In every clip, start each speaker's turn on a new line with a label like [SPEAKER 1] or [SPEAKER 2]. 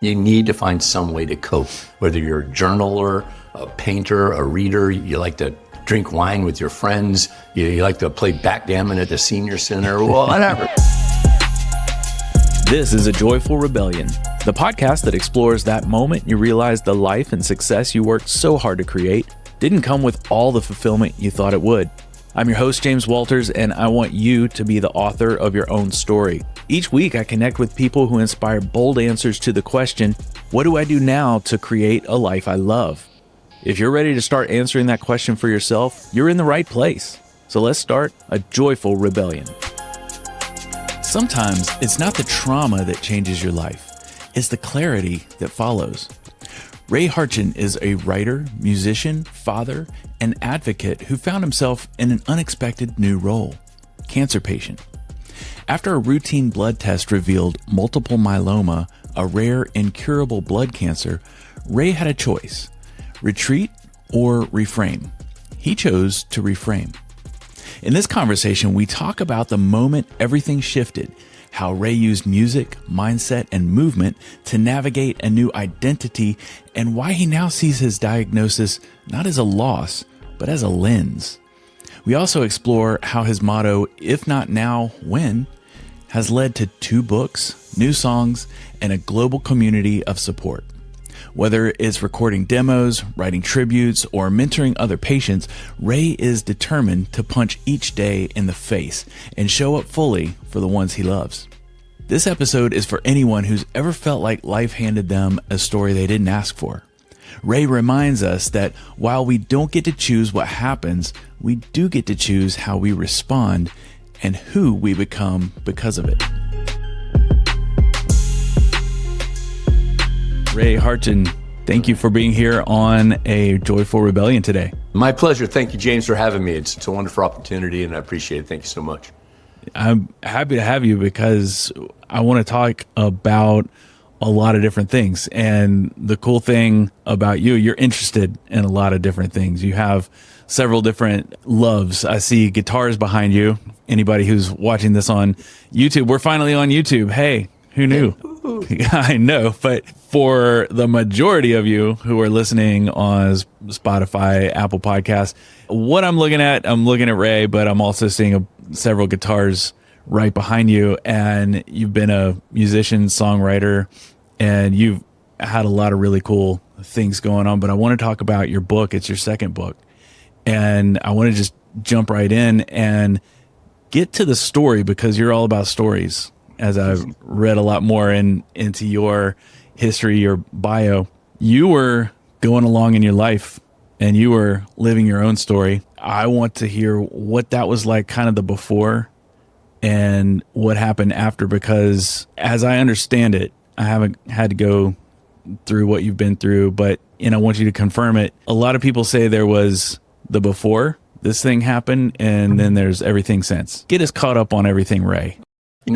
[SPEAKER 1] You need to find some way to cope, whether you're a journaler, a painter, a reader, you like to drink wine with your friends, you like to play backgammon at the senior center, or whatever.
[SPEAKER 2] This is A Joyful Rebellion, the podcast that explores that moment you realize the life and success you worked so hard to create didn't come with all the fulfillment you thought it would. I'm your host, James Walters, and I want you to be the author of your own story. Each week, I connect with people who inspire bold answers to the question, what do I do now to create a life I love? If you're ready to start answering that question for yourself, you're in the right place. So let's start a joyful rebellion. Sometimes it's not the trauma that changes your life, it's the clarity that follows. Hartjen is a writer, musician, father, and advocate who found himself in an unexpected new role, cancer patient. After a routine blood test revealed multiple myeloma, a rare incurable blood cancer, Ray had a choice, retreat or reframe. He chose to reframe. In this conversation, we talk about the moment everything shifted, how Ray used music, mindset, and movement to navigate a new identity, and why he now sees his diagnosis not as a loss, but as a lens. We also explore how his motto, if not now, when, has led to 2 books, new songs, and a global community of support. Whether it's recording demos, writing tributes, or mentoring other patients, Ray is determined to punch each day in the face and show up fully for the ones he loves. This episode is for anyone who's ever felt like life handed them a story they didn't ask for. Ray reminds us that while we don't get to choose what happens, we do get to choose how we respond and who we become because of it. Ray Hartjen, thank you for being here on A Joyful Rebellion today.
[SPEAKER 1] My pleasure. Thank you, James, for having me. It's a wonderful opportunity, and I appreciate it. Thank you so much.
[SPEAKER 2] I'm happy to have you because I want to talk about a lot of different things. And the cool thing about you, you're interested in a lot of different things. You have several different loves. I see guitars behind you. Anybody who's watching this on YouTube, we're finally on YouTube. Hey, who knew? I know, but for the majority of you who are listening on Spotify, Apple Podcasts, what I'm looking at Ray, but I'm also seeing several guitars right behind you. And you've been a musician, songwriter, and you've had a lot of really cool things going on. But I want to talk about your book. It's your second book. And I want to just jump right in and get to the story because you're all about stories. As I've read a lot more into your history, your bio, you were going along in your life and you were living your own story. I want to hear what that was like, kind of the before and what happened after, because as I understand it, I haven't had to go through what you've been through, but I want you to confirm it. A lot of people say there was the before this thing happened and then there's everything since. Get us caught up on everything, Ray.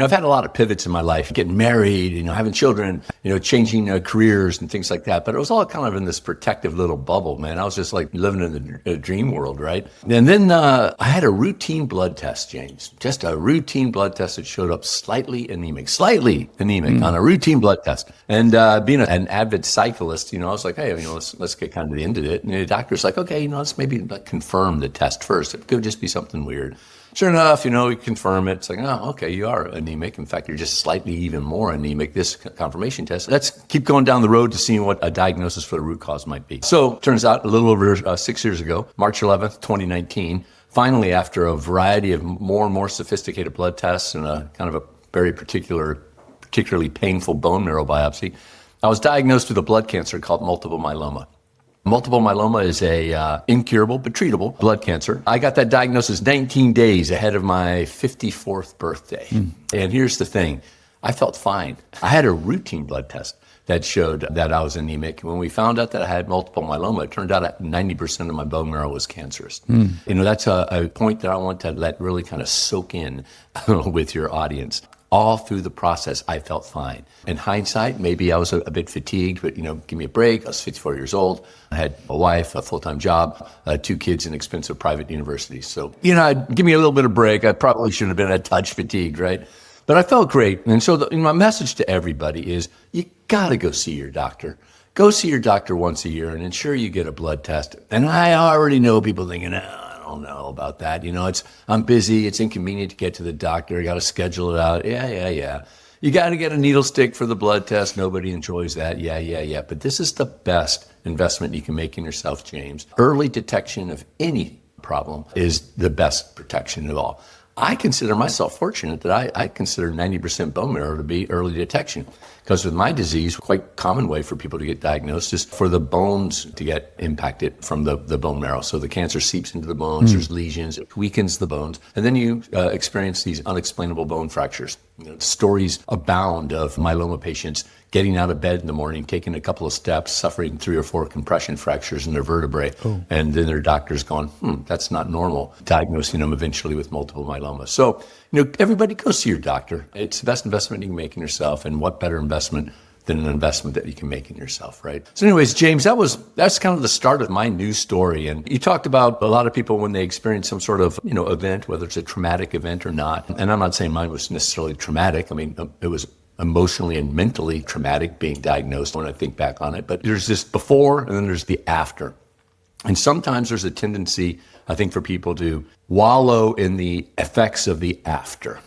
[SPEAKER 1] I've had a lot of pivots in my life, getting married, having children, changing careers and things like that. But it was all kind of in this protective little bubble, man. I was just like living in the dream world, right? And then I had a routine blood test, James, just a routine blood test that showed up slightly anemic on a routine blood test. And being an avid cyclist, I was like, hey, let's get kind of into it. And the doctor's like, okay, let's maybe confirm the test first. It could just be something weird. Sure enough, we confirm it. It's like, oh, okay, you are anemic. In fact, you're just slightly even more anemic, this confirmation test. Let's keep going down the road to seeing what a diagnosis for the root cause might be. So turns out a little over 6 years ago, March 11th, 2019, finally, after a variety of more and more sophisticated blood tests and a kind of a very particularly painful bone marrow biopsy, I was diagnosed with a blood cancer called multiple myeloma. Multiple myeloma is a incurable but treatable blood cancer. I got that diagnosis 19 days ahead of my 54th birthday. And here's the thing. I felt fine. I had a routine blood test that showed that I was anemic. When we found out that I had multiple myeloma, it turned out that 90% of my bone marrow was cancerous. That's a point that I want to let really kind of soak in with your audience. All through the process, I felt fine. In hindsight, maybe I was a bit fatigued, but give me a break. I was 54 years old. I had a wife, a full-time job, 2 kids in expensive private universities. So, give me a little bit of break. I probably shouldn't have been a touch fatigued, right? But I felt great. And so my message to everybody is you got to go see your doctor. Go see your doctor once a year and ensure you get a blood test. And I already know people thinking, oh, I don't know about that. I'm busy. It's inconvenient to get to the doctor. I got to schedule it out. Yeah. You got to get a needle stick for the blood test. Nobody enjoys that. Yeah. But this is the best investment you can make in yourself, James. Early detection of any problem is the best protection of all. I consider myself fortunate that I consider 90% bone marrow to be early detection. Because with my disease, quite common way for people to get diagnosed is for the bones to get impacted from the bone marrow. So the cancer seeps into the bones, there's lesions, it weakens the bones, and then you experience these unexplainable bone fractures. Stories abound of myeloma patients getting out of bed in the morning, taking a couple of steps, suffering 3 or 4 compression fractures in their vertebrae, and then their doctor's gone, that's not normal, diagnosing them eventually with multiple myeloma. So, everybody go see your doctor. It's the best investment you can make in yourself, and what better investment than an investment that you can make in yourself, right? So anyways, James, that's kind of the start of my news story. And you talked about a lot of people when they experience some sort of, event, whether it's a traumatic event or not. And I'm not saying mine was necessarily traumatic. I mean, it was emotionally and mentally traumatic being diagnosed when I think back on it. But there's this before and then there's the after. And sometimes there's a tendency, I think, for people to wallow in the effects of the after.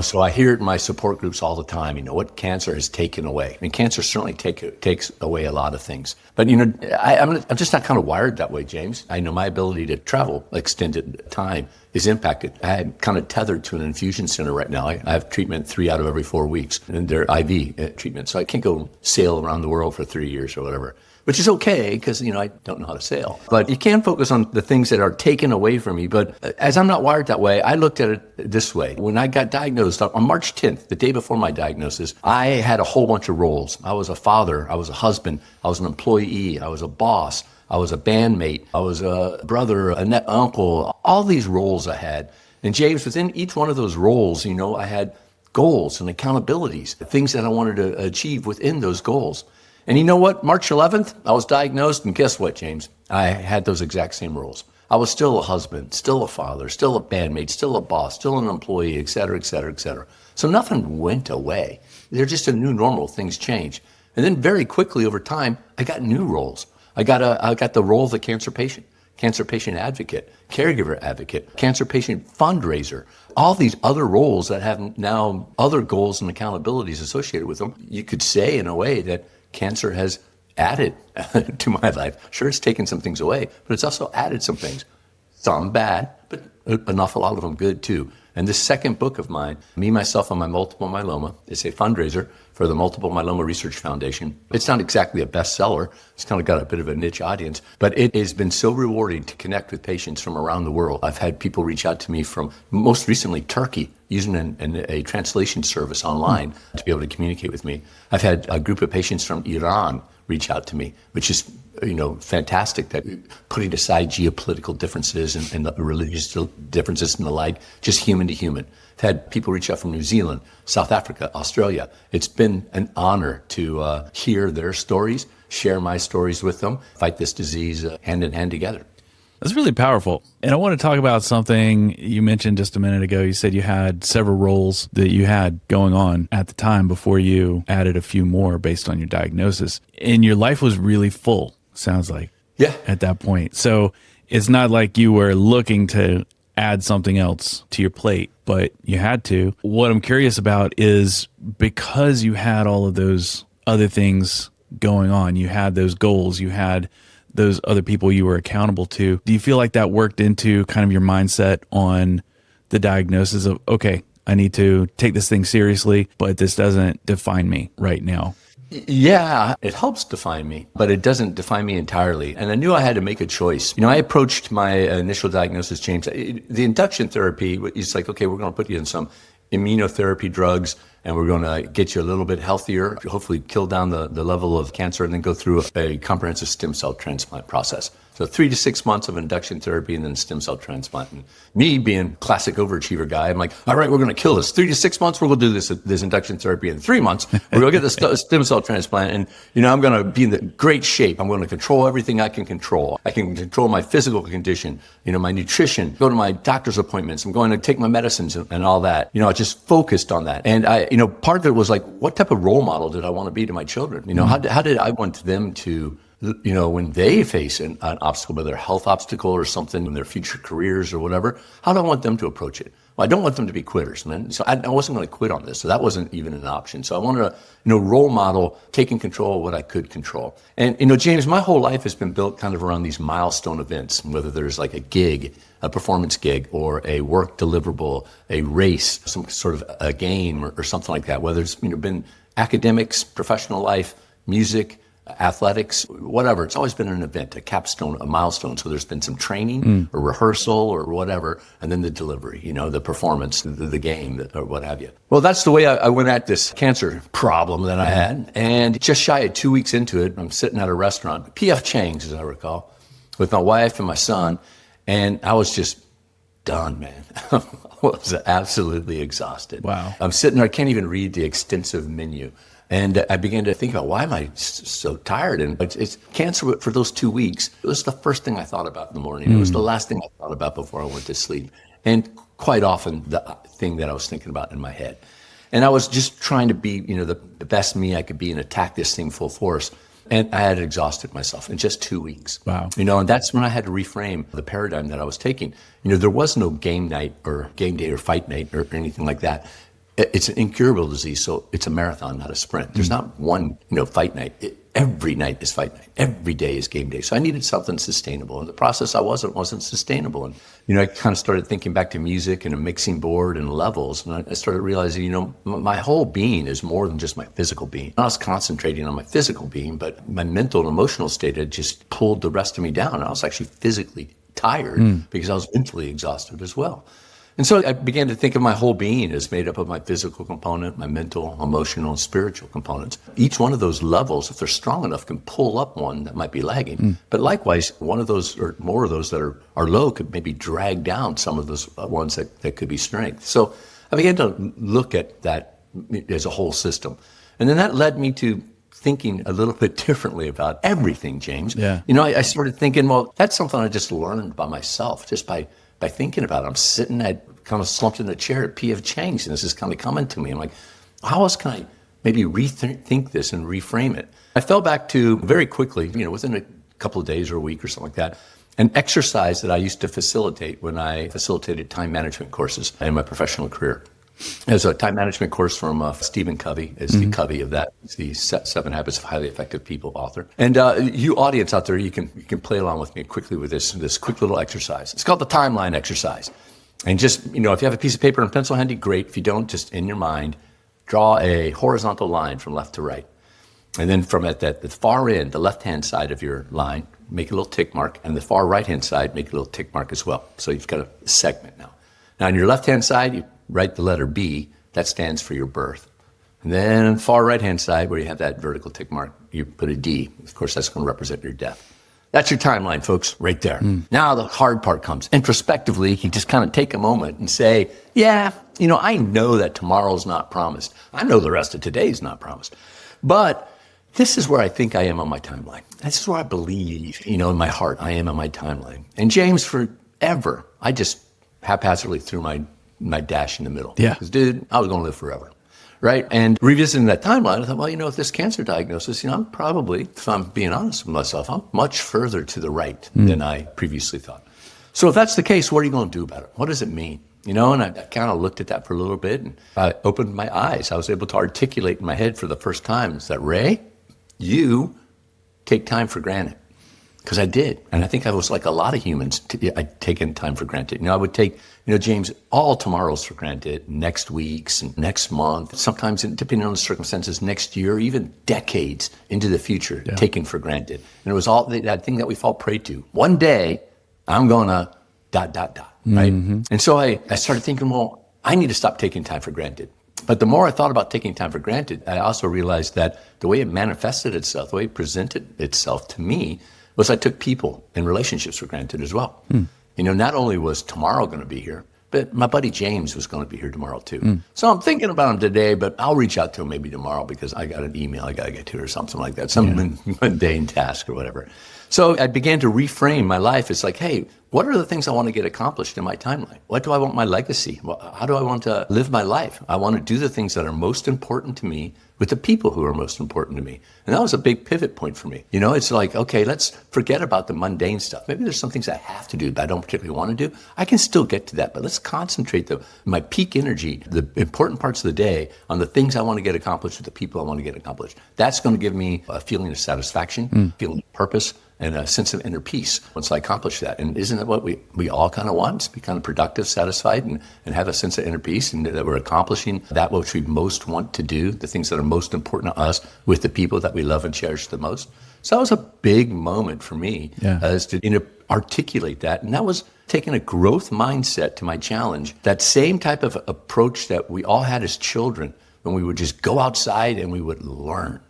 [SPEAKER 1] So I hear it in my support groups all the time, what cancer has taken away. And cancer certainly takes away a lot of things. But, I'm just not kind of wired that way, James. I know my ability to travel extended time is impacted. I'm kind of tethered to an infusion center right now. I have treatment 3 out of every 4 weeks, and they're IV treatment. So I can't go sail around the world for 3 years or whatever. Which is okay because, I don't know how to sail. But you can focus on the things that are taken away from you. But as I'm not wired that way, I looked at it this way. When I got diagnosed on March 10th, the day before my diagnosis, I had a whole bunch of roles. I was a father, I was a husband, I was an employee, I was a boss, I was a bandmate, I was a brother, a uncle, all these roles I had. And James, within each one of those roles, I had goals and accountabilities, the things that I wanted to achieve within those goals. And you know what? March 11th, I was diagnosed, and guess what, James? I had those exact same roles. I was still a husband, still a father, still a bandmate, still a boss, still an employee, et cetera, et cetera, et cetera. So nothing went away. They're just a new normal. Things change. And then very quickly over time, I got new roles. I got the role of the cancer patient advocate, caregiver advocate, cancer patient fundraiser, all these other roles that have now other goals and accountabilities associated with them. You could say in a way that cancer has added to my life. Sure, it's taken some things away, but it's also added some things. Some bad, but an awful lot of them good too. And this second book of mine, Me, Myself, and My Multiple Myeloma, is a fundraiser for the Multiple Myeloma Research Foundation. It's not exactly a bestseller. It's kind of got a bit of a niche audience, but it has been so rewarding to connect with patients from around the world. I've had people reach out to me from, most recently, Turkey, using a translation service online to be able to communicate with me. I've had a group of patients from Iran reach out to me, which is fantastic, that putting aside geopolitical differences and the religious differences and the like, just human to human. I've had people reach out from New Zealand, South Africa, Australia. It's been an honor to hear their stories, share my stories with them, fight this disease hand in hand together.
[SPEAKER 2] That's really powerful. And I want to talk about something you mentioned just a minute ago. You said you had several roles that you had going on at the time before you added a few more based on your diagnosis. And your life was really full, sounds like, at that point. So it's not like you were looking to add something else to your plate, but you had to. What I'm curious about is, because you had all of those other things going on, you had those goals, you had those other people you were accountable to. Do you feel like that worked into kind of your mindset on the diagnosis of, okay, I need to take this thing seriously, but this doesn't define me right now?
[SPEAKER 1] Yeah, it helps define me, but it doesn't define me entirely. And I knew I had to make a choice. I approached my initial diagnosis, James. The induction therapy, it's like, okay, we're going to put you in some immunotherapy drugs, and we're going to get you a little bit healthier, hopefully kill down the level of cancer, and then go through a comprehensive stem cell transplant process. So 3 to 6 months of induction therapy and then stem cell transplant. And me being classic overachiever guy, I'm like, all right, we're going to kill this. 3 to 6 months, we're going to do this induction therapy. In 3 months, we're going to get the stem cell transplant. And, I'm going to be in the great shape. I'm going to control everything I can control. I can control my physical condition, my nutrition, go to my doctor's appointments. I'm going to take my medicines and all that. I just focused on that. And part of it was like, what type of role model did I want to be to my children? How did I want them to, when they face an obstacle, whether a health obstacle or something in their future careers or whatever, how do I want them to approach it? Well, I don't want them to be quitters, man. So I wasn't going to quit on this. So that wasn't even an option. So I wanted to, role model taking control of what I could control. And, James, my whole life has been built kind of around these milestone events, whether there's like a gig, a performance gig, or a work deliverable, a race, some sort of a game or something like that, whether it's, been academics, professional life, music, athletics, whatever. It's always been an event, a capstone, a milestone. So there's been some training or rehearsal or whatever, and then the delivery, the performance, the game, or what have you. Well, that's the way I went at this cancer problem that I had. And just shy of 2 weeks into it, I'm sitting at a restaurant, P.F. Chang's, as I recall, with my wife and my son. And I was just done, man. I was absolutely exhausted.
[SPEAKER 2] Wow.
[SPEAKER 1] I'm sitting there, I can't even read the extensive menu. And I began to think about, why am I so tired? And it's cancer for those 2 weeks. It was the first thing I thought about in the morning. It was the last thing I thought about before I went to sleep. And quite often the thing that I was thinking about in my head. And I was just trying to be, the best me I could be and attack this thing full force. And I had exhausted myself in just 2 weeks.
[SPEAKER 2] Wow.
[SPEAKER 1] And that's when I had to reframe the paradigm that I was taking. There was no game night or game day or fight night or anything like that. It's an incurable disease, so it's a marathon, not a sprint. There's not one, fight night. Every night is fight night. Every day is game day. So I needed something sustainable. And the process I wasn't sustainable. And, I kind of started thinking back to music and a mixing board and levels. And I started realizing, my whole being is more than just my physical being. I was concentrating on my physical being, but my mental and emotional state had just pulled the rest of me down. And I was actually physically tired because I was mentally exhausted as well. And so I began to think of my whole being as made up of my physical component, my mental, emotional, and spiritual components. Each one of those levels, if they're strong enough, can pull up one that might be lagging. But likewise, one of those or more of those that are low could maybe drag down some of those ones that could be strength. So I began to look at that as a whole system. And then that led me to thinking a little bit differently about everything, James.
[SPEAKER 2] Yeah.
[SPEAKER 1] I started thinking, well, that's something I just learned by myself, just by thinking about it. I'm sitting kind of slumped in a chair at P.F. Chang's, and this is kind of coming to me. I'm like, how else can I maybe rethink this and reframe it? I fell back to very quickly, within a couple of days or a week or something like that, an exercise that I used to facilitate when I facilitated time management courses in my professional career. There's a time management course from Stephen Covey, is the Covey of that. It's the 7 Habits of Highly Effective People author. And you audience out there, you can play along with me quickly with this quick little exercise. It's called the timeline exercise. And just, if you have a piece of paper and pencil handy, great. If you don't, just in your mind, draw a horizontal line from left to right. And then from at the far end, the left-hand side of your line, make a little tick mark. And the far right-hand side, make a little tick mark as well. So you've got a segment now. Now on your left-hand side, you write the letter B. That stands for your birth. And then on the far right-hand side, where you have that vertical tick mark, you put a D. Of course, that's going to represent your death. That's your timeline, folks, right there. Now the hard part comes. Introspectively, you just kind of take a moment and say, yeah, I know that tomorrow's not promised. I know the rest of today's not promised. But this is where I think I am on my timeline. This is where I believe, in my heart, I am on my timeline. And James, forever, I just haphazardly threw my dash in the middle.
[SPEAKER 2] Yeah.
[SPEAKER 1] Because, dude, I was going to live forever. Right. And revisiting that timeline, I thought, well, with this cancer diagnosis, I'm probably, if I'm being honest with myself, I'm much further to the right than I previously thought. So if that's the case, what are you going to do about it? What does it mean? And I kind of looked at that for a little bit and I opened my eyes. I was able to articulate in my head for the first time is that, Ray, you take time for granted. Because I did. And I think I was like a lot of humans, I'd taken time for granted. I would take, James, all tomorrows for granted, next week's and next month, sometimes depending on the circumstances, next year, even decades into the future, taken for granted. And it was all that thing that we fall prey to. One day, I'm going to ... right? And so I started thinking, well, I need to stop taking time for granted. But the more I thought about taking time for granted, I also realized that the way it manifested itself, the way it presented itself to me, was I took people and relationships for granted as well. Not only was tomorrow going to be here, but my buddy James was going to be here tomorrow too. So I'm thinking about him today, but I'll reach out to him maybe tomorrow because I got an email I got to get to or something like that, some mundane task or whatever. So I began to reframe my life. It's like, hey, what are the things I want to get accomplished in my timeline? What do I want my legacy? How do I want to live my life? I want to do the things that are most important to me with the people who are most important to me. And that was a big pivot point for me. It's like, okay, let's forget about the mundane stuff. Maybe there's some things I have to do that I don't particularly want to do. I can still get to that, but let's concentrate my peak energy, the important parts of the day, on the things I want to get accomplished with the people I want to get accomplished. That's going to give me a feeling of satisfaction, feeling of purpose, and a sense of inner peace once I accomplish that. And isn't that what we all kind of want? To be kind of productive, satisfied, and have a sense of inner peace, and that we're accomplishing that which we most want to do, the things that are most important to us with the people that we love and cherish the most. So that was a big moment for me as to articulate that. And that was taking a growth mindset to my challenge, that same type of approach that we all had as children when we would just go outside and we would learn.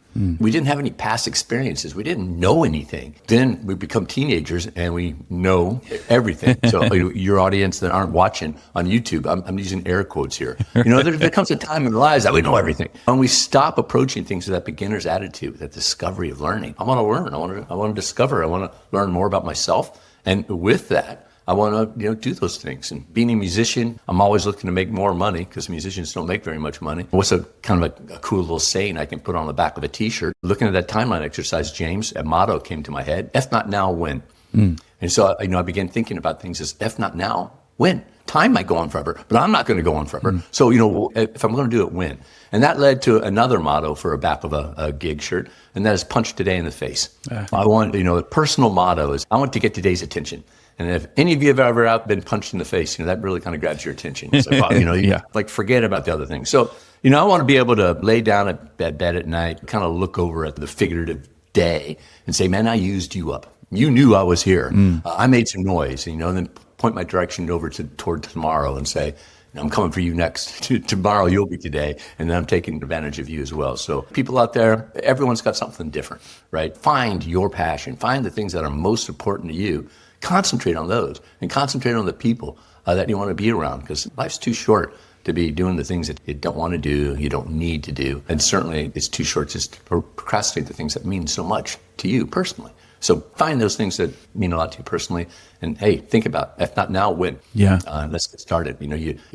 [SPEAKER 1] We didn't have any past experiences. We didn't know anything. Then we become teenagers and we know everything. So your audience that aren't watching on YouTube, I'm using air quotes here. There comes a time in our lives that we know everything. And we stop approaching things with that beginner's attitude, that discovery of learning. I want to learn. I want to discover. I want to learn more about myself. And with that, I want to, do those things. And being a musician, I'm always looking to make more money because musicians don't make very much money. What's a kind of a cool little saying I can put on the back of a T-shirt? Looking at that timeline exercise, James, a motto came to my head: if not now, when? And so, I began thinking about things as if not now, when? Time might go on forever, but I'm not going to go on forever. So, if I'm going to do it, when? And that led to another motto for a back of a gig shirt, and that is punch today in the face. I want, a personal motto is I want to get today's attention. And if any of you have ever been punched in the face, that really kind of grabs your attention. It's like, like forget about the other thing. So, I want to be able to lay down at bed at night, kind of look over at the figurative day and say, man, I used you up. You knew I was here. I made some noise, and then point my direction over toward tomorrow and say, I'm coming for you next. Tomorrow you'll be today, and then I'm taking advantage of you as well. So people out there, everyone's got something different, right? Find your passion. Find the things that are most important to you. Concentrate on those, and concentrate on the people that you want to be around, because life's too short to be doing the things that you don't want to do, you don't need to do. And certainly it's too short just to procrastinate the things that mean so much to you personally. So find those things that mean a lot to you personally, and hey, think about, if not now, when? Let's get started.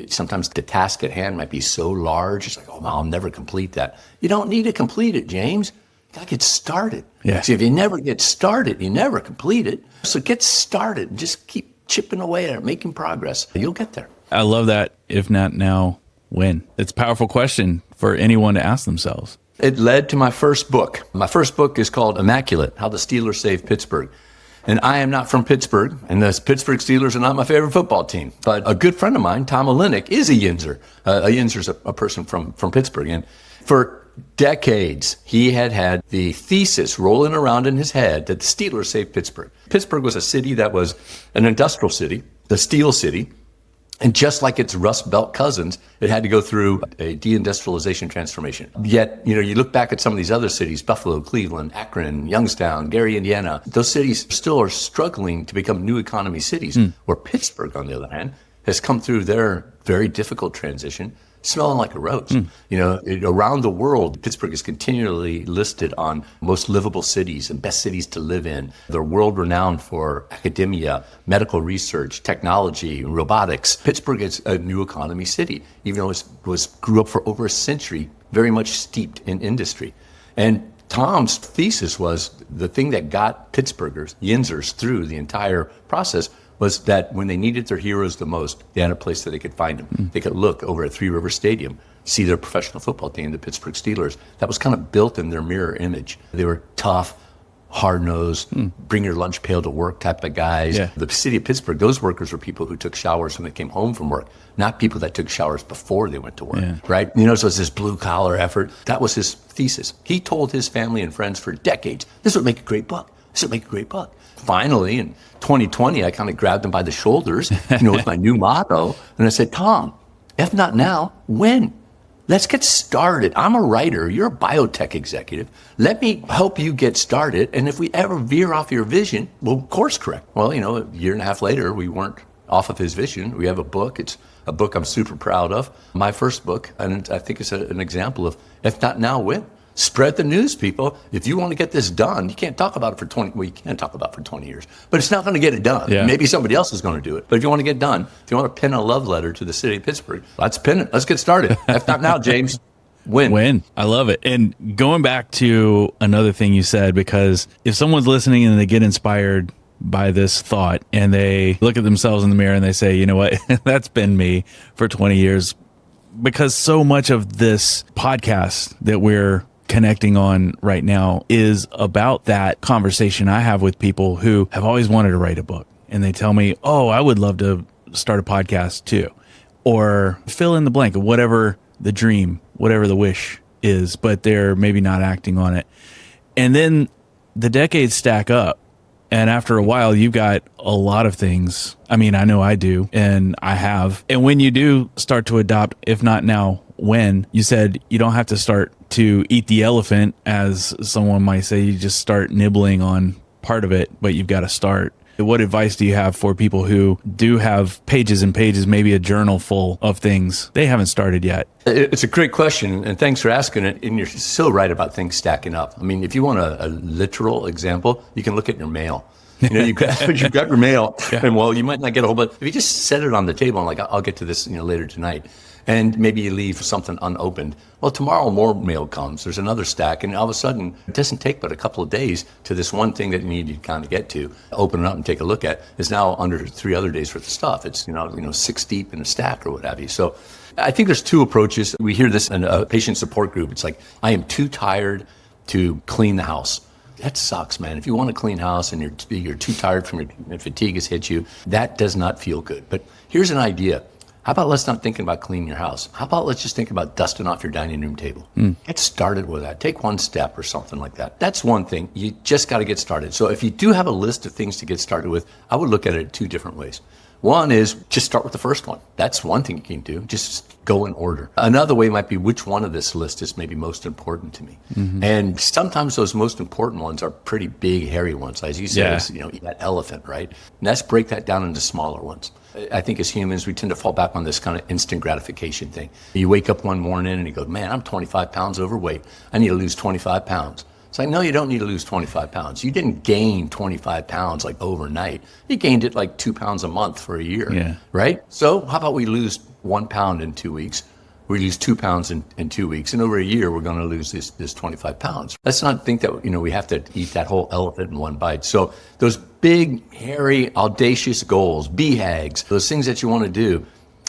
[SPEAKER 1] Sometimes the task at hand might be so large, it's like, oh, I'll never complete that. You don't need to complete it, James. You gotta get started. See, if you never get started, you never complete it. So get started and just keep chipping away at it, making progress. You'll get there.
[SPEAKER 2] I love that. If not now, when? It's a powerful question for anyone to ask themselves.
[SPEAKER 1] It led to my first book. My first book is called Immaculate: How the Steelers Saved Pittsburgh. And I am not from Pittsburgh, and the Pittsburgh Steelers are not my favorite football team. But a good friend of mine, Tom Olenek, is a Yinzer. A Yinzer's a person from Pittsburgh. And for decades, he had the thesis rolling around in his head that the Steelers saved Pittsburgh. Pittsburgh was a city that was an industrial city, the steel city. And just like its Rust Belt cousins, it had to go through a deindustrialization transformation. Yet, you look back at some of these other cities, Buffalo, Cleveland, Akron, Youngstown, Gary, Indiana, those cities still are struggling to become new economy cities, where Pittsburgh, on the other hand, has come through their very difficult transition smelling like a rose. Around the world, Pittsburgh is continually listed on most livable cities and best cities to live in. They're world renowned for academia, medical research, technology, robotics. Pittsburgh is a new economy city, even though it grew up for over a century, very much steeped in industry. And Tom's thesis was the thing that got Pittsburghers, Yinzers, through the entire process was that when they needed their heroes the most, they had a place that they could find them. They could look over at Three River Stadium, see their professional football team, the Pittsburgh Steelers. That was kind of built in their mirror image. They were tough, hard-nosed, bring your lunch pail to work type of guys. The city of Pittsburgh, those workers were people who took showers when they came home from work, not people that took showers before they went to work, right? So it's this blue-collar effort. That was his thesis. He told his family and friends for decades, this would make a great book. This would make a great book. Finally, in 2020, I kind of grabbed him by the shoulders, with my new motto, and I said, Tom, if not now, when? Let's get started. I'm a writer. You're a biotech executive. Let me help you get started. And if we ever veer off your vision, we'll course correct. Well, a year and a half later, we weren't off of his vision. We have a book. It's a book I'm super proud of. My first book. And I think it's an example of, if not now, when? Spread the news, people. If you want to get this done, you can't talk about it for 20, well, you can talk about it for 20 years, but it's not going to get it done. Yeah. Maybe somebody else is going to do it. But if you want to get done, if you want to pen a love letter to the city of Pittsburgh, let's pen it. Let's get started. If not now, James, when?
[SPEAKER 2] I love it. And going back to another thing you said, because if someone's listening and they get inspired by this thought and they look at themselves in the mirror and they say, you know what, that's been me for 20 years, because so much of this podcast that we're connecting on right now is about that conversation I have with people who have always wanted to write a book. And they tell me, oh, I would love to start a podcast too. Or fill in the blank of whatever the dream, whatever the wish is, but they're maybe not acting on it. And then the decades stack up. And after a while, you've got a lot of things. I mean, I know I do, and I have. And when you do start to adopt, if not now, when, you said you don't have to start to eat the elephant, as someone might say, you just start nibbling on part of it, but you've got to start. What advice do you have for people who do have pages and pages, maybe a journal full of things they haven't started yet?
[SPEAKER 1] It's a great question, and thanks for asking it. And you're so right about things stacking up. I mean, if you want a literal example, you can look at your mail. You've got your mail, and well, you might not get a whole, but if you just set it on the table and like, I'll get to this, later tonight, and maybe you leave something unopened. Well, tomorrow more mail comes. There's another stack, and all of a sudden, it doesn't take but a couple of days to this one thing that you need to kind of get to, open it up and take a look at. Is now under 3 other days worth of stuff. It's 6 deep in a stack or what have you. So, I think there's 2 approaches. We hear this in a patient support group. It's like, I am too tired to clean the house. That sucks, man. If you want to clean house and you're too tired from your fatigue has hit you, that does not feel good. But here's an idea. How about let's not think about cleaning your house? How about let's just think about dusting off your dining room table? Get started with that. Take one step or something like that. That's one thing. You just got to get started. So if you do have a list of things to get started with, I would look at it 2 different ways. One is just start with the first one. That's one thing you can do. Just go in order. Another way might be which one of this list is maybe most important to me. Mm-hmm. And sometimes those most important ones are pretty big, hairy ones. As you said, it's, that elephant, right? And let's break that down into smaller ones. I think as humans, we tend to fall back on this kind of instant gratification thing. You wake up one morning and you go, man, I'm 25 pounds overweight. I need to lose 25 pounds. It's like, no, you don't need to lose 25 pounds. You didn't gain 25 pounds like overnight. You gained it like 2 pounds a month for a year, right? So how about we lose 1 pound in 2 weeks? We lose 2 pounds in 2 weeks. And over a year, we're going to lose this 25 pounds. Let's not think that, we have to eat that whole elephant in one bite. So those big, hairy, audacious goals, BHAGs, those things that you want to do,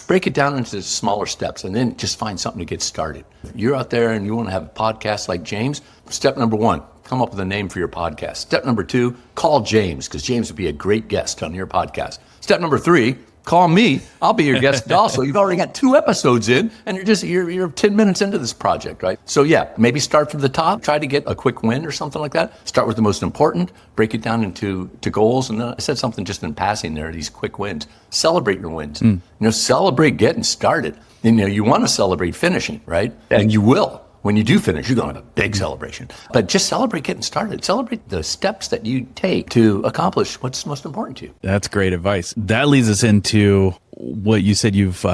[SPEAKER 1] break it down into smaller steps and then just find something to get started. You're out there and you want to have a podcast like James. Step number 1, come up with a name for your podcast. Step number 2, call James, because James would be a great guest on your podcast. Step number 3, call me. I'll be your guest also. You've already got 2 episodes in and you're 10 minutes into this project, right? So maybe start from the top, try to get a quick win or something like that. Start with the most important, break it down into goals. And then I said something just in passing there, these quick wins. Celebrate your wins. Celebrate getting started. You want to celebrate finishing, right? And you will. When you do finish, you're going to have a big celebration. But just celebrate getting started. Celebrate the steps that you take to accomplish what's most important to you.
[SPEAKER 2] That's great advice. That leads us into what you said you've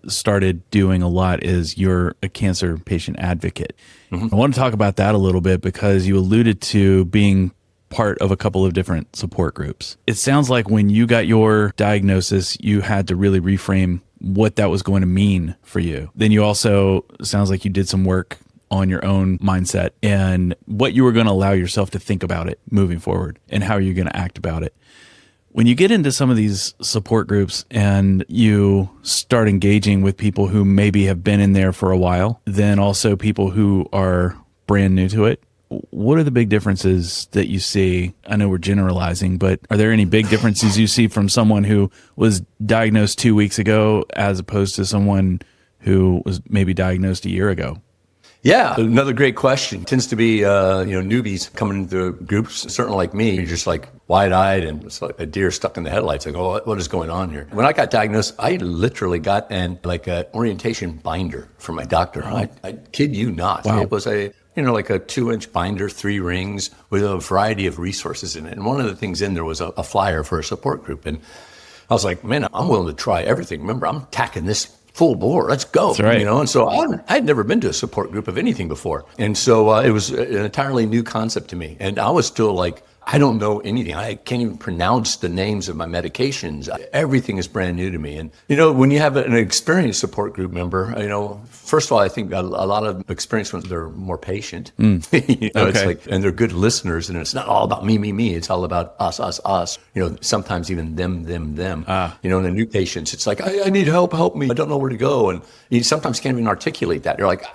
[SPEAKER 2] started doing a lot is you're a cancer patient advocate. Mm-hmm. I want to talk about that a little bit because you alluded to being part of a couple of different support groups. It sounds like when you got your diagnosis, you had to really reframe what that was going to mean for you. Then you also, sounds like you did some work on your own mindset and what you were going to allow yourself to think about it moving forward and how you're going to act about it. When you get into some of these support groups and you start engaging with people who maybe have been in there for a while, then also people who are brand new to it, what are the big differences that you see? I know we're generalizing, but are there any big differences you see from someone who was diagnosed 2 weeks ago as opposed to someone who was maybe diagnosed a year ago?
[SPEAKER 1] Yeah, another great question. It tends to be, newbies coming into groups, certainly like me. You're just like, wide-eyed and it's like a deer stuck in the headlights. Like, oh, what is going on here? When I got diagnosed, I literally got an orientation binder from my doctor. I kid you not.
[SPEAKER 2] Wow.
[SPEAKER 1] It was like a 2-inch binder, 3 rings with a variety of resources in it. And one of the things in there was a flyer for a support group. And I was like, man, I'm willing to try everything. Remember, I'm tacking this full bore. Let's go.
[SPEAKER 2] That's right.
[SPEAKER 1] And so I'd never been to a support group of anything before. And so it was an entirely new concept to me. And I was still like, I don't know anything. I can't even pronounce the names of my medications. Everything is brand new to me. And, when you have an experienced support group member, first of all, I think a lot of experienced ones, they're more patient.
[SPEAKER 2] Okay.
[SPEAKER 1] It's like, and they're good listeners. And it's not all about me, me, me. It's all about us, us, us. Sometimes even them, them, them. And the new patients, it's like, I need help, help me. I don't know where to go. And you sometimes can't even articulate that. You're like,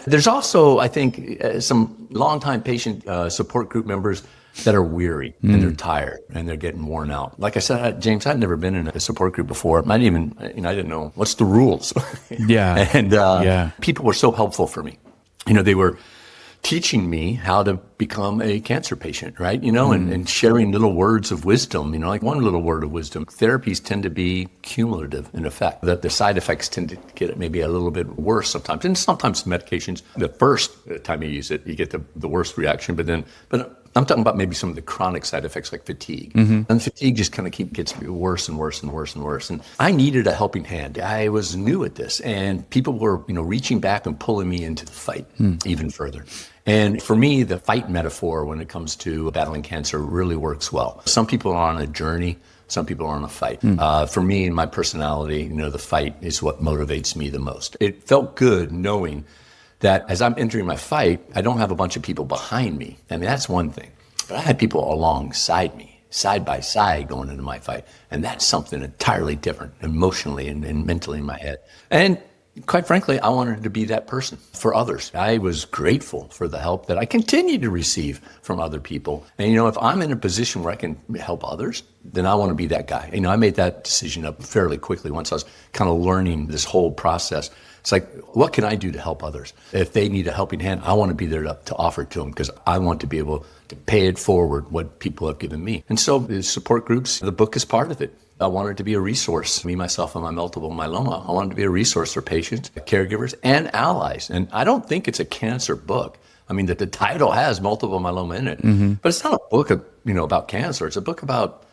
[SPEAKER 1] There's also, I think, some longtime patient support group members that are weary and they're tired and they're getting worn out. Like I said, James, I'd never been in a support group before. I didn't know what's the rules.
[SPEAKER 2] Yeah.
[SPEAKER 1] And people were so helpful for me. They were teaching me how to become a cancer patient, right? And sharing little words of wisdom, like one little word of wisdom. Therapies tend to be cumulative in effect, that the side effects tend to get maybe a little bit worse sometimes. And sometimes medications, the first time you use it, you get the worst reaction, but I'm talking about maybe some of the chronic side effects like fatigue. And fatigue just kind of gets worse and worse and worse and worse. And I needed a helping hand. I was new at this and people were, reaching back and pulling me into the fight even further. And for me, the fight metaphor when it comes to battling cancer really works well. Some people are on a journey. Some people are on a fight. For me and my personality, the fight is what motivates me the most. It felt good knowing that as I'm entering my fight, I don't have a bunch of people behind me. I mean, that's one thing. But I had people alongside me, side by side going into my fight. And that's something entirely different emotionally and mentally in my head. And quite frankly, I wanted to be that person for others. I was grateful for the help that I continue to receive from other people. And, if I'm in a position where I can help others, then I want to be that guy. I made that decision up fairly quickly once I was kind of learning this whole process. It's like, what can I do to help others? If they need a helping hand, I want to be there to offer it to them because I want to be able to pay it forward what people have given me. And so the support groups, the book is part of it. I wanted to be a resource, me, myself, and my multiple myeloma. I wanted to be a resource for patients, caregivers, and allies. And I don't think it's a cancer book. I mean, the title has multiple myeloma in it, but it's not a book about cancer. It's a book about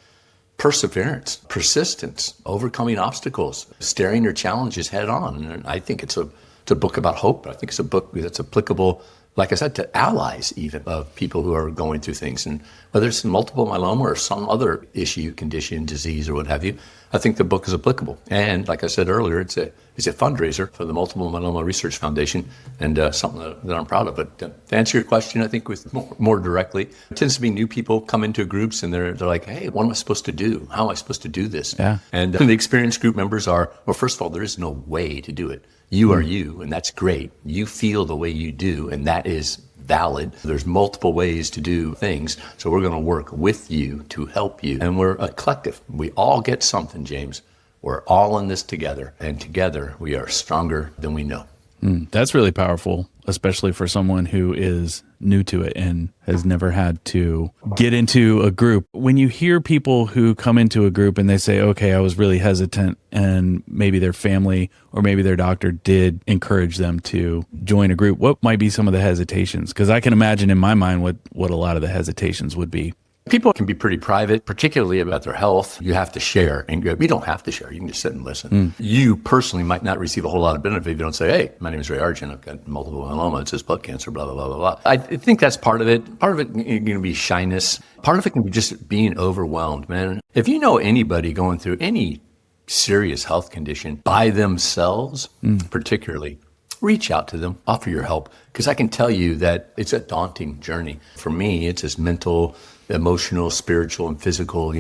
[SPEAKER 1] perseverance, persistence, overcoming obstacles, staring your challenges head on. And I think it's a book about hope. I think it's a book that's applicable, like I said, to allies even of people who are going through things. And whether it's multiple myeloma or some other issue, condition, disease, or what have you, I think the book is applicable. And like I said earlier, it's a fundraiser for the Multiple Myeloma Research Foundation and something that I'm proud of. But to answer your question, I think with more directly, it tends to be new people come into groups and they're like, hey, what am I supposed to do? How am I supposed to do this?
[SPEAKER 2] Yeah.
[SPEAKER 1] And the experienced group members are, well, first of all, there is no way to do it. You are you, and that's great. You feel the way you do, and that is valid. There's multiple ways to do things, so we're going to work with you to help you. And we're a collective. We all get something, James. We're all in this together, and together we are stronger than we know.
[SPEAKER 2] That's really powerful, especially for someone who is new to it and has never had to get into a group. When you hear people who come into a group and they say, okay, I was really hesitant, and maybe their family or maybe their doctor did encourage them to join a group, what might be some of the hesitations? Because I can imagine in my mind what a lot of the hesitations would be.
[SPEAKER 1] People can be pretty private, particularly about their health. You have to share. And you don't have to share. You can just sit and listen. You personally might not receive a whole lot of benefit if you don't say, hey, my name is Hartjen. I've got multiple myeloma. It's just blood cancer, blah, blah, blah, blah, blah. I think that's part of it. Part of it can be shyness. Part of it can be just being overwhelmed, man. If you know anybody going through any serious health condition by themselves, particularly, reach out to them, offer your help. Because I can tell you that it's a daunting journey. For me, it's just mental, emotional, spiritual, and physical,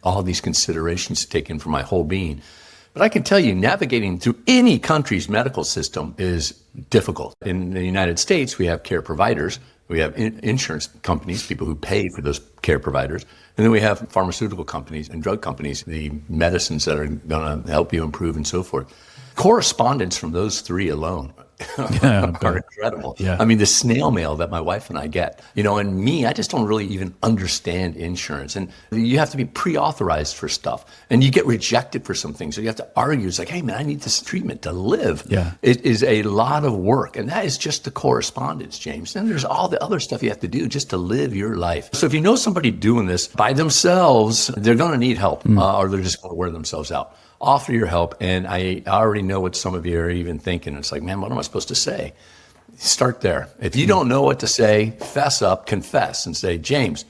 [SPEAKER 1] all these considerations taken for my whole being. But I can tell you, navigating through any country's medical system is difficult. In the United States, we have care providers. We have insurance companies, people who pay for those care providers. And then we have pharmaceutical companies and drug companies, the medicines that are going to help you improve and so forth. Correspondence from those three alone
[SPEAKER 2] Yeah,
[SPEAKER 1] are incredible.
[SPEAKER 2] Yeah.
[SPEAKER 1] I mean, the snail mail that my wife and I get, and me, I just don't really even understand insurance. And you have to be pre-authorized for stuff, and you get rejected for some things. So you have to argue. It's like, hey, man, I need this treatment to live.
[SPEAKER 2] Yeah.
[SPEAKER 1] It is a lot of work, and that is just the correspondence, James. Then there's all the other stuff you have to do just to live your life. So if you know somebody doing this by themselves, they're going to need help, or they're just going to wear themselves out. Offer your help, and I already know what some of you are even thinking. It's like, man, what am I supposed to say? Start there. If you don't know what to say, fess up, confess, and say, James,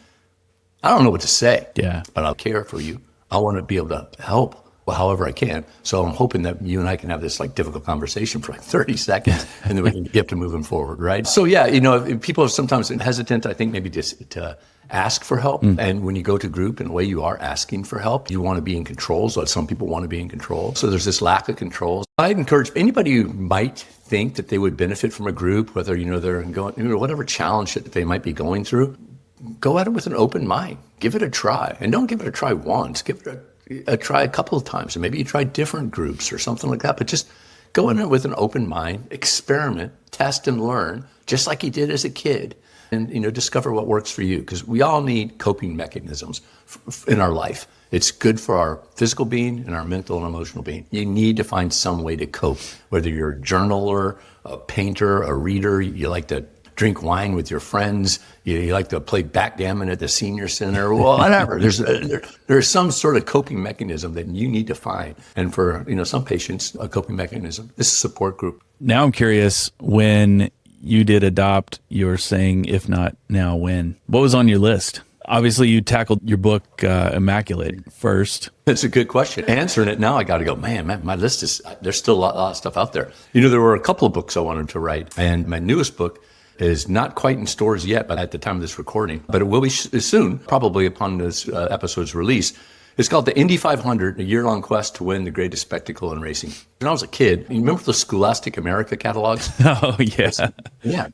[SPEAKER 1] I don't know what to say, but I'll care for you. I want to be able to help however I can. So I'm hoping that you and I can have this like difficult conversation for like 30 seconds, and then we can get to moving forward, right? So yeah, if people are sometimes hesitant, I think maybe just to ask for help. And when you go to group, in a way you are asking for help. You want to be in control. So some people want to be in control. So there's this lack of control. I'd encourage anybody who might think that they would benefit from a group, whether, they're going, whatever challenge that they might be going through, go at it with an open mind. Give it a try. And don't give it a try once. Give it a try a couple of times. And maybe you try different groups or something like that. But just go in it with an open mind, experiment, test and learn, just like you did as a kid. And, discover what works for you, because we all need coping mechanisms in our life. It's good for our physical being and our mental and emotional being. You need to find some way to cope, whether you're a journaler, a painter, a reader, you like to drink wine with your friends, you like to play backgammon at the senior center, whatever. There's some sort of coping mechanism that you need to find. And for, some patients, a coping mechanism is a support group.
[SPEAKER 2] Now I'm curious, when you did adopt, you were saying, if not now, when? What was on your list? Obviously, you tackled your book, Immaculate, first.
[SPEAKER 1] That's a good question. Answering it now, I got to go, man, my list there's still a lot of stuff out there. There were a couple of books I wanted to write, and my newest book is not quite in stores yet, but at the time of this recording, but it will be soon, probably upon this episode's release. It's called the Indy 500, a year-long quest to win the greatest spectacle in racing. When I was a kid, you remember the Scholastic America catalogs?
[SPEAKER 2] Oh, yeah.
[SPEAKER 1] Yeah.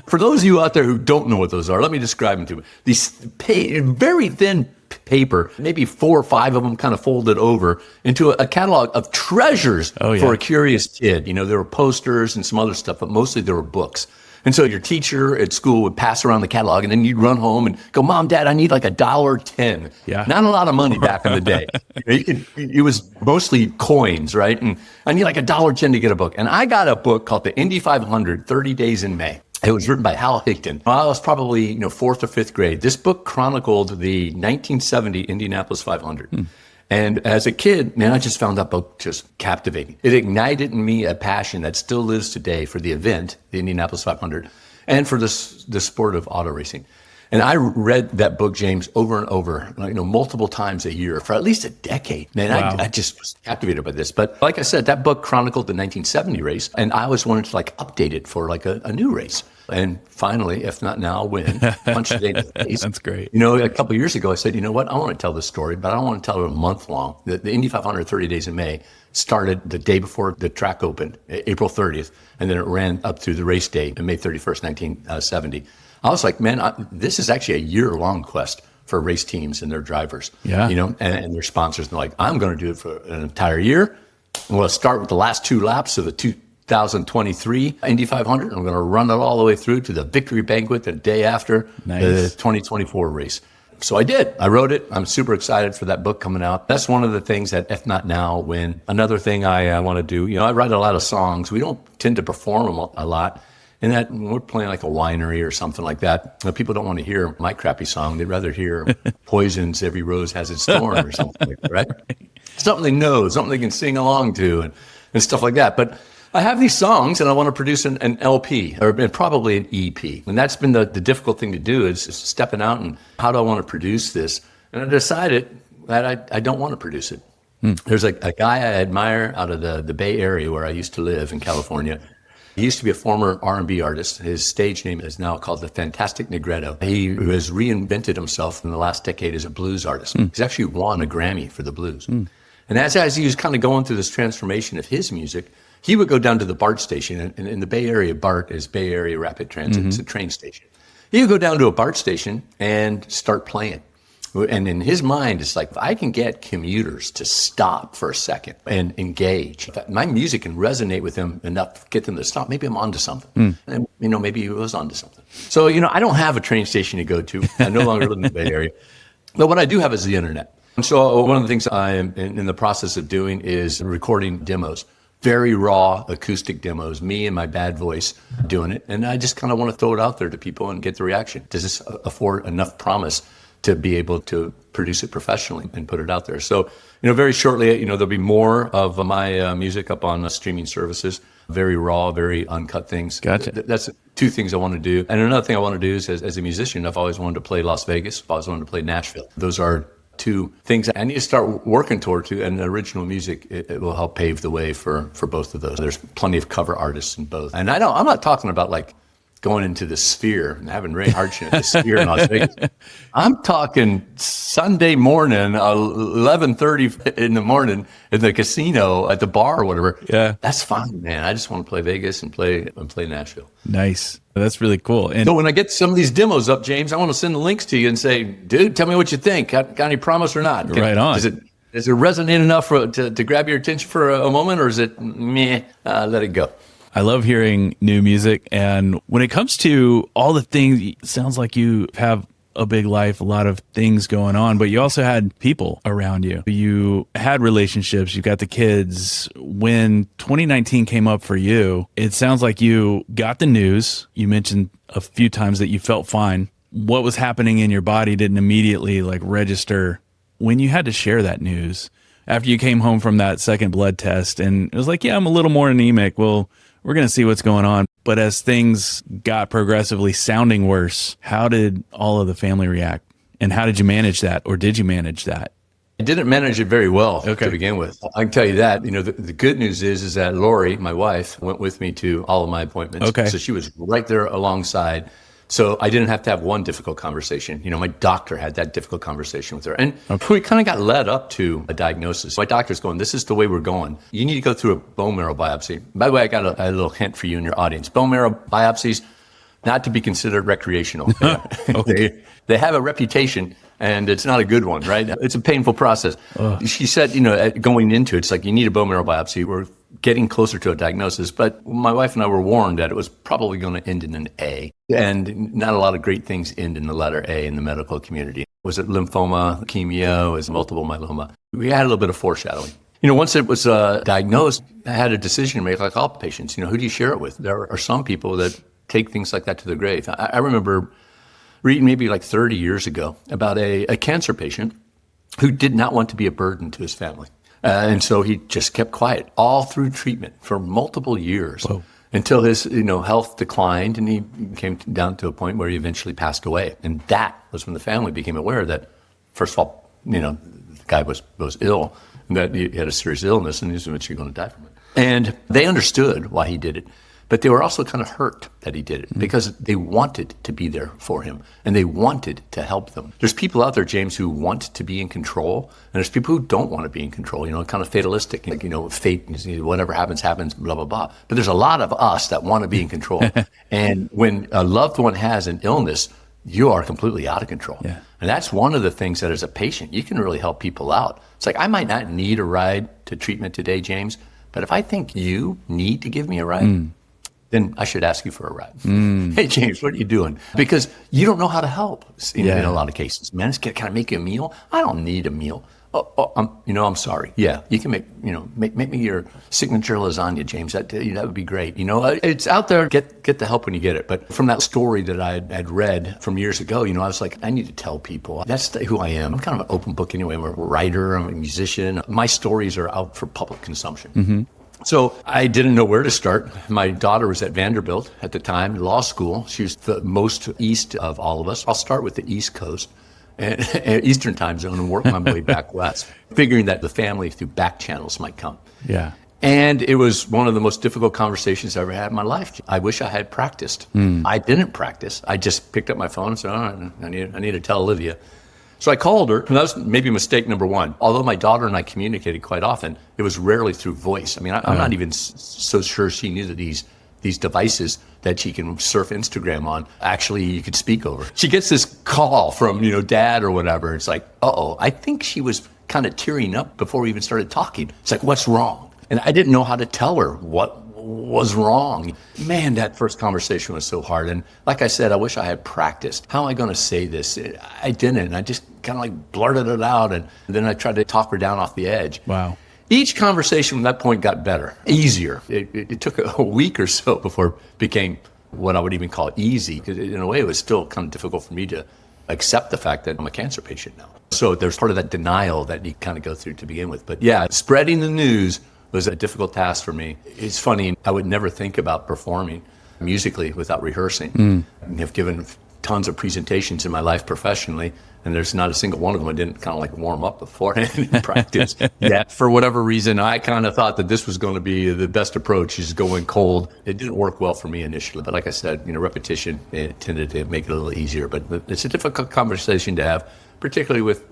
[SPEAKER 1] For those of you out there who don't know what those are, let me describe them to you. These very thin paper, maybe 4 or 5 of them kind of folded over into a catalog of treasures for a curious kid. There were posters and some other stuff, but mostly there were books. And so your teacher at school would pass around the catalog, and then you'd run home and go, Mom, Dad, I need like $1.10.
[SPEAKER 2] Yeah.
[SPEAKER 1] Not a lot of money back in the day. It was mostly coins, right? And I need like $1.10 to get a book. And I got a book called the Indy 500, 30 Days in May. It was written by Hal Higdon. I was probably 4th or 5th grade. This book chronicled the 1970 Indianapolis 500. And as a kid, man, I just found that book just captivating. It ignited in me a passion that still lives today for the event, the Indianapolis 500, and for the sport of auto racing. And I read that book, James, over and over, multiple times a year for at least a decade. Man, wow. I just was captivated by this. But like I said, that book chronicled the 1970 race, and I always wanted to update it for a new race. And finally, if not now, when? Punch the date in the face.
[SPEAKER 2] That's great.
[SPEAKER 1] A couple of years ago, I said, you know what? I want to tell this story, but I don't want to tell it a month long. The Indy 500 30 Days in May started the day before the track opened, April 30th, and then it ran up through the race day, May 31st, 1970. I was like, man, this is actually a year-long quest for race teams and their drivers, and their sponsors. And they're like, I'm going to do it for an entire year. We'll start with the last 2 laps of the 2023 Indy 500. I'm going to run it all the way through to the victory banquet the day after the 2024 race. So I did. I wrote it. I'm super excited for that book coming out. That's one of the things that, if not now, when. Another thing I want to do, I write a lot of songs. We don't tend to perform them a lot. And that when we're playing like a winery or something like that, people don't want to hear my crappy song. They'd rather hear Poison's Every Rose Has Its Thorn or something like that, right? Something they know, something they can sing along to and stuff like that. But I have these songs and I want to produce an LP or probably an EP. And that's been the difficult thing to do is stepping out and how do I want to produce this? And I decided that I don't want to produce it. There's a guy I admire out of the Bay Area where I used to live in California. He used to be a former R&B artist. His stage name is now called the Fantastic Negretto. He has reinvented himself in the last decade as a blues artist. He's actually won a Grammy for the blues. And as he was kind of going through this transformation of his music, he would go down to the BART station. And in the Bay Area, BART is Bay Area Rapid Transit. It's a train station. He would go down to a BART station and start playing. And in his mind, it's like, if I can get commuters to stop for a second and engage, my music can resonate with them enough to get them to stop. Maybe I'm onto something. And, maybe he was onto something. So, I don't have a train station to go to. I no longer live in the Bay Area. But what I do have is the internet. And so one of the things I am in the process of doing is recording demos. Very raw acoustic demos, me and my bad voice doing it. And I just kind of want to throw it out there to people and get the reaction. Does this afford enough promise to be able to produce it professionally and put it out there? So, very shortly, there'll be more of my music up on streaming services. Very raw, very uncut things.
[SPEAKER 2] Gotcha.
[SPEAKER 1] That's two things I want to do. And another thing I want to do is, as a musician, I've always wanted to play Las Vegas. I've always wanted to play Nashville. Those are two things I need to start working toward to, and original music, it will help pave the way for both of those. There's plenty of cover artists in both. And I'm not talking about like going into the Sphere and having Ray Hartjen at the Sphere in Las Vegas. I'm talking Sunday morning, 11:30 in the morning in the casino at the bar or whatever.
[SPEAKER 2] Yeah.
[SPEAKER 1] That's fine, man. I just want to play Vegas and play Nashville.
[SPEAKER 2] Nice. That's really cool. And
[SPEAKER 1] so when I get some of these demos up, James, I want to send the links to you and say, dude, tell me what you think. Got any promise or not?
[SPEAKER 2] Right on.
[SPEAKER 1] Does it resonate enough to grab your attention for a moment, or is it meh, let it go?
[SPEAKER 2] I love hearing new music. And when it comes to all the things, it sounds like you have a big life, a lot of things going on, but you also had people around you. You had relationships, you got the kids. When 2019 came up for you, it sounds like you got the news. You mentioned a few times that you felt fine. What was happening in your body didn't immediately register. When you had to share that news, after you came home from that second blood test, and it was like, yeah, I'm a little more anemic. Well, we're going to see what's going on. But as things got progressively sounding worse, how did all of the family react? And how did you manage that? Or did you manage that?
[SPEAKER 1] I didn't manage it very well to begin with. I can tell you that. The good news is that Lori, my wife, went with me to all of my appointments.
[SPEAKER 2] Okay.
[SPEAKER 1] So she was right there alongside. So I didn't have to have one difficult conversation. My doctor had that difficult conversation with her. And we kind of got led up to a diagnosis. My doctor's going, this is the way we're going. You need to go through a bone marrow biopsy. By the way, I got a little hint for you and your audience. Bone marrow biopsies, not to be considered recreational.
[SPEAKER 2] Okay.
[SPEAKER 1] They have a reputation, and it's not a good one, right? It's a painful process. She said, going into it, it's like you need a bone marrow biopsy. We're getting closer to a diagnosis, but my wife and I were warned that it was probably going to end in an A. And not a lot of great things end in the letter A in the medical community. Was it lymphoma, leukemia, was it multiple myeloma? We had a little bit of foreshadowing. Once it was diagnosed, I had a decision to make, like all patients. Who do you share it with? There are some people that take things like that to the grave. I remember reading maybe 30 years ago about a cancer patient who did not want to be a burden to his family. And so he just kept quiet all through treatment for multiple years. Whoa. Until his health declined, and he came down to a point where he eventually passed away. And that was when the family became aware that, first of all, the guy was ill, and that he had a serious illness, and he was eventually going to die from it. And they understood why he did it. But they were also kind of hurt that he did it because they wanted to be there for him and they wanted to help them. There's people out there, James, who want to be in control, and there's people who don't want to be in control, kind of fatalistic, fate, whatever happens, blah, blah, blah. But there's a lot of us that want to be in control. And when a loved one has an illness, you are completely out of control. Yeah. And that's one of the things that as a patient, you can really help people out. It's like, I might not need a ride to treatment today, James, but if I think you need to give me a ride, then I should ask you for a ride. Hey, James, what are you doing? Because you don't know how to help in a lot of cases. Man, can I make you a meal? I don't need a meal. I'm sorry. Yeah, you can make me your signature lasagna, James. That would be great. It's out there. Get the help when you get it. But from that story that I had read from years ago, I was like, I need to tell people. That's who I am. I'm kind of an open book anyway. I'm a writer. I'm a musician. My stories are out for public consumption. Mm-hmm. So I didn't know where to start. My daughter was at Vanderbilt at the time, law school. She was the most east of all of us. I'll start with the East Coast and Eastern time zone and work my way back west, figuring that the family through back channels might come.
[SPEAKER 2] Yeah.
[SPEAKER 1] And it was one of the most difficult conversations I ever had in my life. I wish I had practiced. I didn't practice. I just picked up my phone and said, I need to tell Olivia. So I called her, and that was maybe mistake number one. Although my daughter and I communicated quite often, it was rarely through voice. I mean, I'm not even so sure she knew that these these devices that she can surf Instagram on, actually you could speak over. She gets this call from, dad or whatever. It's like, I think she was kind of tearing up before we even started talking. It's like, what's wrong? And I didn't know how to tell her what was wrong. Man, that first conversation was so hard. And like I said, I wish I had practiced. How am I going to say this? I didn't. I just kind of like blurted it out. And then I tried to talk her down off the edge.
[SPEAKER 2] Wow.
[SPEAKER 1] Each conversation from that point got better, easier. It took a week or so before it became what I would even call easy, because in a way it was still kind of difficult for me to accept the fact that I'm a cancer patient now. So there's part of that denial that you kind of go through to begin with. But yeah, spreading the news was a difficult task for me. It's funny, I would never think about performing musically without rehearsing. I've given tons of presentations in my life professionally, and there's not a single one of them I didn't kind of like warm up beforehand and practice. Yeah, for whatever reason, I kind of thought that this was going to be the best approach, is going cold. It didn't work well for me initially, but like I said, repetition, it tended to make it a little easier. But it's a difficult conversation to have, particularly with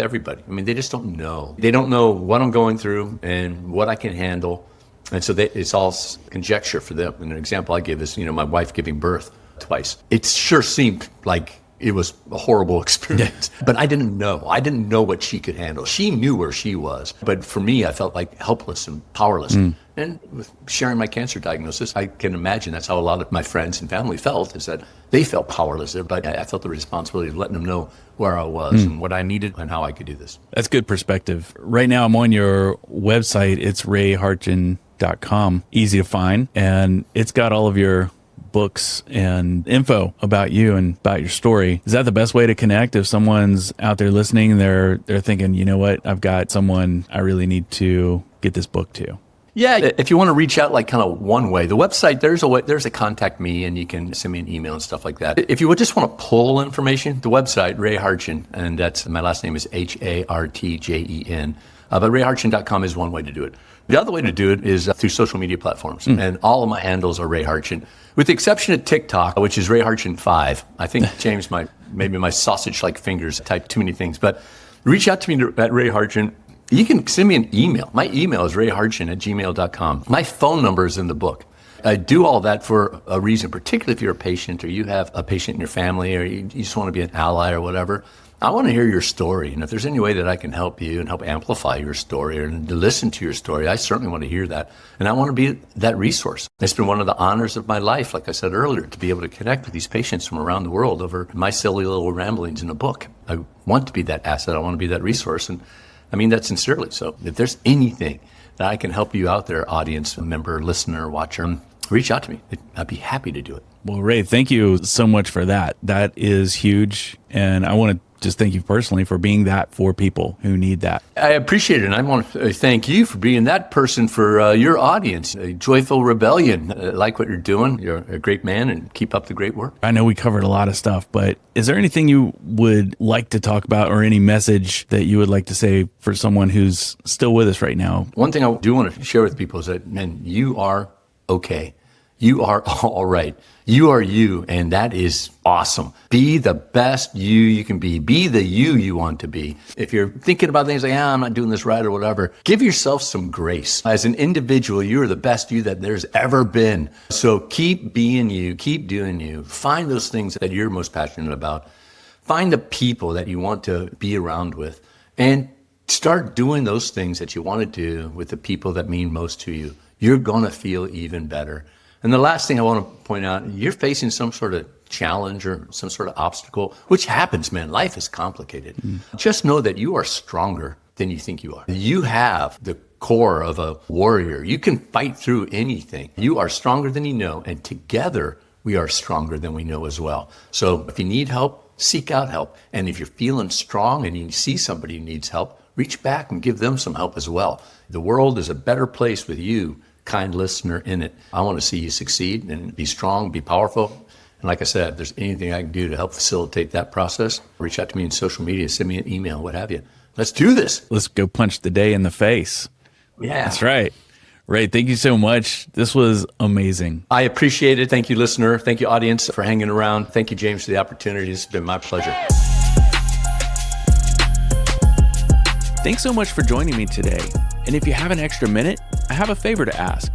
[SPEAKER 1] everybody. I mean, they just don't know. They don't know what I'm going through and what I can handle. And so it's all conjecture for them. And an example I give is, my wife giving birth twice. It sure seemed like it was a horrible experience, but I didn't know. I didn't know what she could handle. She knew where she was. But for me, I felt like helpless and powerless. And with sharing my cancer diagnosis, I can imagine that's how a lot of my friends and family felt, is that they felt powerless. But I felt the responsibility of letting them know where I was and what I needed and how I could do this.
[SPEAKER 2] That's good perspective. Right now, I'm on your website. It's rewrote.com. Easy to find. And it's got all of your books and info about you and about your story. Is that the best way to connect? If someone's out there listening, they're thinking, you know what, I've got someone I really need to get this book to.
[SPEAKER 1] Yeah, if you want to reach out like kind of one way, the website, there's a contact me, and you can send me an email and stuff like that. If you would just want to pull information, the website, Ray Hartjen, and that's, my last name is Hartjen. But rewrote.com is one way to do it. The other way to do it is through social media platforms. And all of my handles are Ray Hartjen, with the exception of TikTok, which is Ray Hartjen 5. I think James maybe my sausage-like fingers type too many things. But reach out to me at Ray Hartjen. You can send me an email. My email is rayhartjen@gmail.com. My phone number is in the book. I do all that for a reason, particularly if you're a patient or you have a patient in your family or you just want to be an ally or whatever. I want to hear your story. And if there's any way that I can help you and help amplify your story or to listen to your story, I certainly want to hear that. And I want to be that resource. It's been one of the honors of my life, like I said earlier, to be able to connect with these patients from around the world over my silly little ramblings in a book. I want to be that asset. I want to be that resource. And I mean that sincerely. So if there's anything that I can help you out there, audience, member, listener, watcher, reach out to me. I'd be happy to do it.
[SPEAKER 2] Well, Ray, thank you so much for that. That is huge. And I want to just thank you personally for being that for people who need that.
[SPEAKER 1] I appreciate it. And I want to thank you for being that person for your audience. A joyful rebellion. I like what you're doing. You're a great man, and keep up the great work.
[SPEAKER 2] I know we covered a lot of stuff, but is there anything you would like to talk about or any message that you would like to say for someone who's still with us right now?
[SPEAKER 1] One thing I do want to share with people is that, man, you are okay. You are all right. You are you, and that is awesome. Be the best you can be. Be the you want to be. If you're thinking about things like, I'm not doing this right or whatever, give yourself some grace. As an individual, you are the best you that there's ever been. So keep being you, keep doing you. Find those things that you're most passionate about. Find the people that you want to be around with, and start doing those things that you want to do with the people that mean most to you. You're going to feel even better. And the last thing I want to point out, you're facing some sort of challenge or some sort of obstacle, which happens, man. Life is complicated. Just know that you are stronger than you think you are. You have the core of a warrior. You can fight through anything. You are stronger than you know, and together we are stronger than we know as well. So if you need help, seek out help. And if you're feeling strong and you see somebody who needs help, reach back and give them some help as well. The world is a better place with you, kind listener, in it. I want to see you succeed and be strong, be powerful. And like I said, if there's anything I can do to help facilitate that process, reach out to me in social media, send me an email, what have you. Let's do this.
[SPEAKER 2] Let's go punch the day in the face.
[SPEAKER 1] Yeah.
[SPEAKER 2] That's right. Ray, thank you so much. This was amazing.
[SPEAKER 1] I appreciate it. Thank you, listener. Thank you, audience, for hanging around. Thank you, James, for the opportunity. It's been my pleasure. Thanks so much for joining me today. And if you have an extra minute, I have a favor to ask.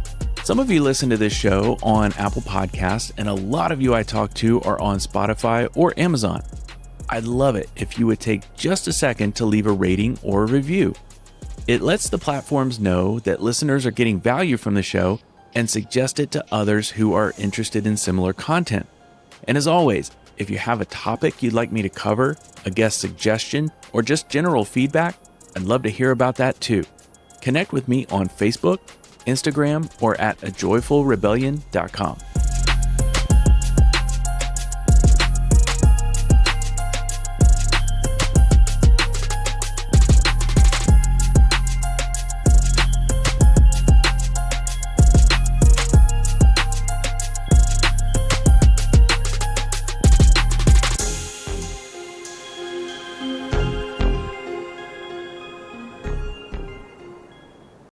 [SPEAKER 2] Some of you listen to this show on Apple Podcasts, and a lot of you I talk to are on Spotify or Amazon. I'd love it if you would take just a second to leave a rating or a review. It lets the platforms know that listeners are getting value from the show and suggest it to others who are interested in similar content. And as always, if you have a topic you'd like me to cover, a guest suggestion, or just general feedback, I'd love to hear about that too. Connect with me on Facebook, Instagram, or at ajoyfulrebellion.com.